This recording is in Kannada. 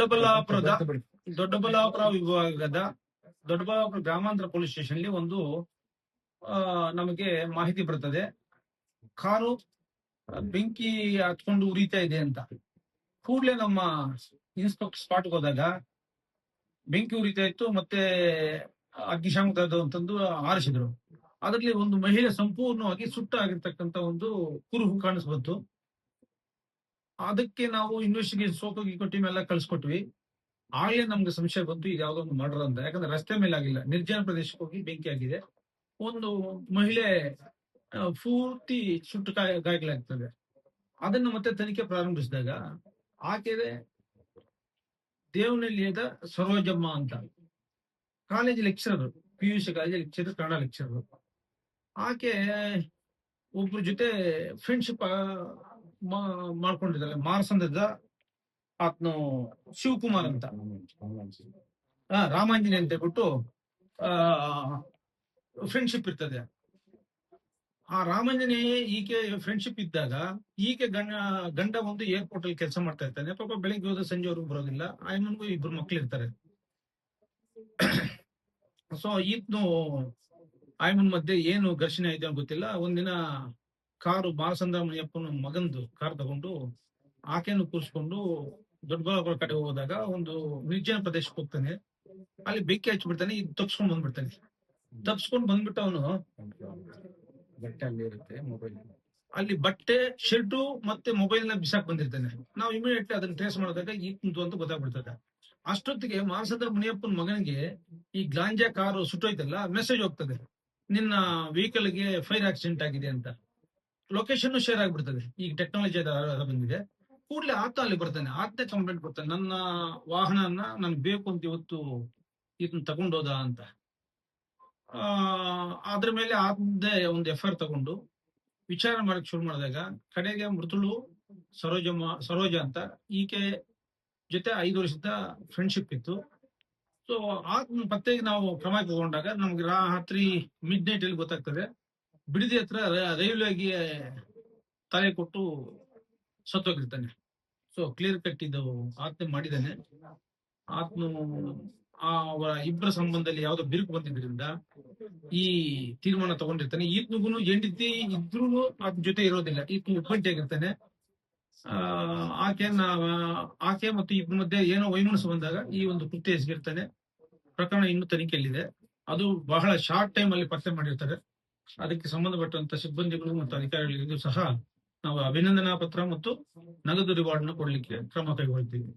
ದೊಡ್ಡಬಳ್ಳಾಪುರದ ದೊಡ್ಡಬಳ್ಳಾಪುರ ವಿಭಾಗದ ದೊಡ್ಡಬಳ್ಳಾಪುರ ಗ್ರಾಮಾಂತರ ಪೊಲೀಸ್ ಸ್ಟೇಷನ್ ಒಂದು ನಮಗೆ ಮಾಹಿತಿ ಬರ್ತದೆ. ಕಾರು ಬೆಂಕಿ ಹತ್ಕೊಂಡು ಉರಿತಾ ಇದೆ ಅಂತ. ಕೂಡಲೇ ನಮ್ಮ ಇನ್ಸ್ಪೆಕ್ಟರ್ ಸ್ಪಾಟ್ಗೆ ಹೋದಾಗ ಬೆಂಕಿ ಉರಿತಾ ಇತ್ತು. ಮತ್ತೆ ಅಗ್ನಿಶಾಮಕ ಅಂತಂದು ಆರಿಸಿದ್ರು. ಅದರಲ್ಲಿ ಒಂದು ಮಹಿಳೆ ಸಂಪೂರ್ಣವಾಗಿ ಸುಟ್ಟಾಗಿರ್ತಕ್ಕಂಥ ಒಂದು ಕುರುಹು ಕಾಣಿಸ್ಬಂತು. ಅದಕ್ಕೆ ನಾವು ಇನ್ವೆಸ್ಟಿಗೇಷನ್ ಸೋಕೋ ಟೀಮ್ ಎಲ್ಲ ಕಳ್ಸಿಕೊಟ್ವಿ. ಆಗ್ಲೇ ನಮ್ಗೆ ಸಂಶಯ ಬಂತು ಇದು ಯಾವ್ದೋ ಒಂದು ಮರ್ಡರ್ ಅಂತ. ಯಾಕಂದ್ರೆ ರಸ್ತೆ ಮೇಲೆ ಆಗಿಲ್ಲ, ನಿರ್ಜನ ಪ್ರದೇಶಕ್ಕೆ ಹೋಗಿ ಬೆಂಕಿ ಆಗಿದೆ. ಒಂದು ಮಹಿಳೆ ಪೂರ್ತಿ ಸುಟ್ಟು ಗಾಯಗಳಾಗ್ತದೆ. ಅದನ್ನ ಮತ್ತೆ ತನಿಖೆ ಪ್ರಾರಂಭಿಸಿದಾಗ ಆಕೆ ದೇವನಹಳ್ಳಿಯದ ಸರೋಜಮ್ಮ ಅಂತ college lecturer, PUC college lecturer, Kannada lecturer. ಆಕೆ ಒಬ್ರ ಜೊತೆ ಫ್ರೆಂಡ್ಶಿಪ್ ಮಾಡ್ಕೊಂಡಿದ್ದಾಳೆ. ಮಾರ್ಸಂದದ ಆತ್ನು ಶಿವಕುಮಾರ್ ಅಂತ, ರಾಮಾಂಜನಿ ಅಂತ ಹೇಳ್ಬಿಟ್ಟು ಫ್ರೆಂಡ್ಶಿಪ್ ಇರ್ತದೆ. ಆ ರಾಮಾಂಜನಿ ಈಕೆ ಫ್ರೆಂಡ್ಶಿಪ್ ಇದ್ದಾಗ ಈಕೆ ಗಂಡ ಒಂದು ಏರ್ಪೋರ್ಟ್ ಅಲ್ಲಿ ಕೆಲಸ ಮಾಡ್ತಾ ಇರ್ತಾನೆ. ಪಾಪ ಬೆಳಿಗ್ಗೆ ಹೋದ ಸಂಜೆವರೆಗೂ ಬರೋದಿಲ್ಲ. ಆಯಮ್ಮನಿಗೂ ಇಬ್ರು ಮಕ್ಳು ಇರ್ತಾರೆ. ಸೊ ಈತ್ನು ಆಯಮ್ಮನ ಮಧ್ಯೆ ಏನು ಘರ್ಷಣೆ ಆಯ್ತು ಅಂತ ಗೊತ್ತಿಲ್ಲ. ಒಂದಿನ ಕಾರು ಬಾಲಸಂದ್ರ ಮುನಿಯಪ್ಪನ ಮಗಂದು ಕಾರ್ ತಗೊಂಡು ಆಕೆಯನ್ನು ಕೂರಿಸ್ಕೊಂಡು ದೊಡ್ಡಬಳ್ಳಾಪುರ ಕಡೆ ಹೋದಾಗ ಒಂದು ನಿರ್ಜನ ಪ್ರದೇಶಕ್ಕೆ ಹೋಗ್ತಾನೆ. ಅಲ್ಲಿ ಬೆಂಕಿ ಹಚ್ಚಿಬಿಡ್ತಾನೆ. ಇದು ತಪ್ಸ್ಕೊಂಡ್ ಬಂದ್ಬಿಡ್ತಾನೆ. ತಪ್ಸ್ಕೊಂಡ್ ಬಂದ್ಬಿಟ್ಟು ಅವನು ಅಲ್ಲಿ ಬಟ್ಟೆ, ಶರ್ಟು ಮತ್ತೆ ಮೊಬೈಲ್ ನ ಬಿಸಾಕ್ ಬಂದಿರ್ತಾನೆ. ನಾವು ಇಮಿಡಿಯೇಟ್ಲಿ ಅದನ್ನ ಟ್ರೇಸ್ ಮಾಡಿದಾಗ ಈತು ಅಂತ ಗೊತ್ತಾಗ್ಬಿಡ್ತದೆ. ಅಷ್ಟೊತ್ತಿಗೆ ಮಾನಸಂದ್ರ ಮುನಿಯಪ್ಪನ ಮಗನಿಗೆ ಈ ಗಾಂಜಾ ಕಾರು ಸುಟ್ಟೋಯ್ತಲ್ಲ, ಮೆಸೇಜ್ ಹೋಗ್ತದೆ, ನಿನ್ನ ವೆಹಿಕಲ್ ಗೆ ಫೈರ್ ಆಕ್ಸಿಡೆಂಟ್ ಆಗಿದೆ ಅಂತ. ಲೊಕೇಶನ್ ಶೇರ್ ಆಗ್ಬಿಡ್ತದೆ. ಈಗ ಟೆಕ್ನಾಲಜಿ ಬಂದಿದೆ. ಕೂಡಲೇ ಆತ ಅಲ್ಲಿ ಬರ್ತಾನೆ. ಆತನೇ ಕಂಪ್ಲೇಂಟ್ ಕೊಡ್ತಾನೆ, ನನ್ನ ವಾಹನನ ನನ್ಗೆ ಬೇಕು ಅಂತ ಇವತ್ತು ಇದನ್ನ ತಗೊಂಡೋದ ಅಂತ. ಅದ್ರ ಮೇಲೆ ಆತದೇ ಒಂದು FIR ತಗೊಂಡು ವಿಚಾರ ಮಾಡಕ್ ಶುರು ಮಾಡಿದಾಗ ಕಡೆಗೆ ಮೃತಳು ಸರೋಜ ಅಂತ, ಈಕೆ ಜೊತೆ 5 ವರ್ಷದ ಫ್ರೆಂಡ್ಶಿಪ್ ಇತ್ತು. ಸೊ ಆತ್ಮ ಪತ್ತೆಗೆ ನಾವು ಕ್ರಮ ತಗೊಂಡಾಗ ನಮ್ಗೆ ರಾತ್ರಿ ಮಿಡ್ ನೈಟ್ ಅಲ್ಲಿ ಗೊತ್ತಾಗ್ತದೆ, ಬಿಡದಿ ಹತ್ರ ರೈಲ್ವೆಗೆ ತಲೆ ಕೊಟ್ಟು ಸತ್ತೋಗಿರ್ತಾನೆ. ಸೊ ಕ್ಲಿಯರ್ ಕಟ್ ಇದು ಆತ್ಮ ಮಾಡಿದ್ದಾನೆ. ಆತ್ಮ ಅವರ ಇಬ್ಬರ ಸಂಬಂಧದಲ್ಲಿ ಯಾವ್ದೋ ಬಿರುಕು ಬಂದಿದ್ರಿಂದ ಈ ತೀರ್ಮಾನ ತಗೊಂಡಿರ್ತಾನೆ. ಈತ್ನಿಗೂ ಹೆಂಡತಿ ಇದ್ರೂ ಆತನ ಜೊತೆ ಇರೋದಿಲ್ಲ. ಈತ್ನ ಒಬ್ಬಂಟಿಯಾಗಿರ್ತಾನೆ. ಆಕೆ ಮತ್ತು ಇಬ್ಬರ ಮಧ್ಯೆ ಏನೋ ವೈಮನಸ್ಸು ಬಂದಾಗ ಈ ಒಂದು ಕೃತ್ಯ ಎಸಗಿರ್ತಾನೆ. ಪ್ರಕರಣ ಇನ್ನು ತನಿಖೆಯಲ್ಲಿದೆ. ಅದು ಬಹಳ ಶಾರ್ಟ್ ಟೈಮ್ ಅಲ್ಲಿ ಪತ್ತೆ ಮಾಡಿರ್ತಾರೆ. ಅದಕ್ಕೆ ಸಂಬಂಧಪಟ್ಟಂತ ಸಿಬ್ಬಂದಿಗಳು ಮತ್ತು ಅಧಿಕಾರಿಗಳಿಗೂ ಸಹ ನಾವು ಅಭಿನಂದನಾ ಪತ್ರ ಮತ್ತು ನಗದು ರಿವಾರ್ಡ್ ನ ಕೊಡ್ಲಿಕ್ಕೆ ಕ್ರಮ ಕೈಗೊಳ್ತೀವಿ.